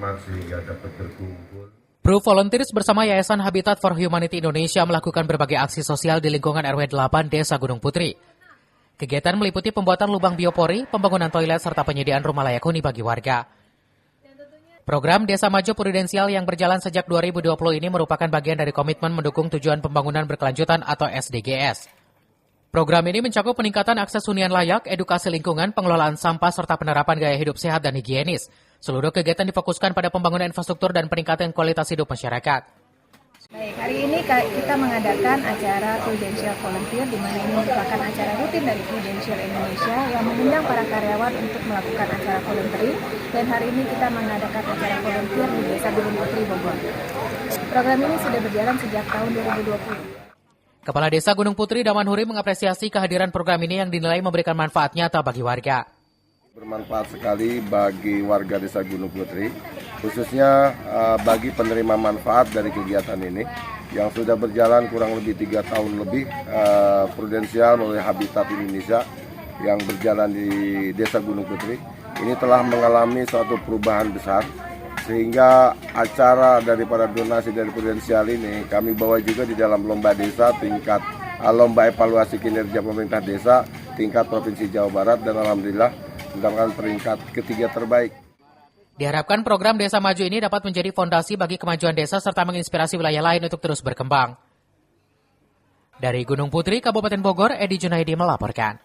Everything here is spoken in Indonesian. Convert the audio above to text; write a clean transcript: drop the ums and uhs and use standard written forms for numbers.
nikmat sehingga dapat berkumpul. Pro Volunteers bersama Yayasan Habitat for Humanity Indonesia melakukan berbagai aksi sosial di lingkungan RW 8 Desa Gunung Putri. Kegiatan meliputi pembuatan lubang biopori, pembangunan toilet, serta penyediaan rumah layak huni bagi warga. Program Desa Maju Prudensial yang berjalan sejak 2020 ini merupakan bagian dari komitmen mendukung tujuan pembangunan berkelanjutan atau SDGs. Program ini mencakup peningkatan akses hunian layak, edukasi lingkungan, pengelolaan sampah, serta penerapan gaya hidup sehat dan higienis. Seluruh kegiatan difokuskan pada pembangunan infrastruktur dan peningkatan kualitas hidup masyarakat. Baik, hari ini kita mengadakan acara Prudential Volunteer, di mana ini merupakan acara rutin dari Prudential Indonesia yang mengundang para karyawan untuk melakukan acara volunteering. Dan hari ini kita mengadakan acara volunteer di Desa Gunung Putri, Bogor. Program ini sudah berjalan sejak tahun 2020. Kepala Desa Gunung Putri Daman Huri mengapresiasi kehadiran program ini yang dinilai memberikan manfaat nyata bagi warga. Bermanfaat sekali bagi warga Desa Gunung Putri, khususnya bagi penerima manfaat dari kegiatan ini yang sudah berjalan kurang lebih 3 tahun lebih. Prudensial melalui Habitat Indonesia yang berjalan di Desa Gunung Putri ini telah mengalami suatu perubahan besar, sehingga acara daripada donasi dari Prudensial ini kami bawa juga di dalam lomba desa tingkat lomba evaluasi kinerja pemerintah desa tingkat Provinsi Jawa Barat, dan alhamdulillah mendapatkan peringkat ketiga terbaik. Diharapkan program Desa Maju ini dapat menjadi fondasi bagi kemajuan desa serta menginspirasi wilayah lain untuk terus berkembang. Dari Gunung Putri, Kabupaten Bogor, Edi Junaidi melaporkan.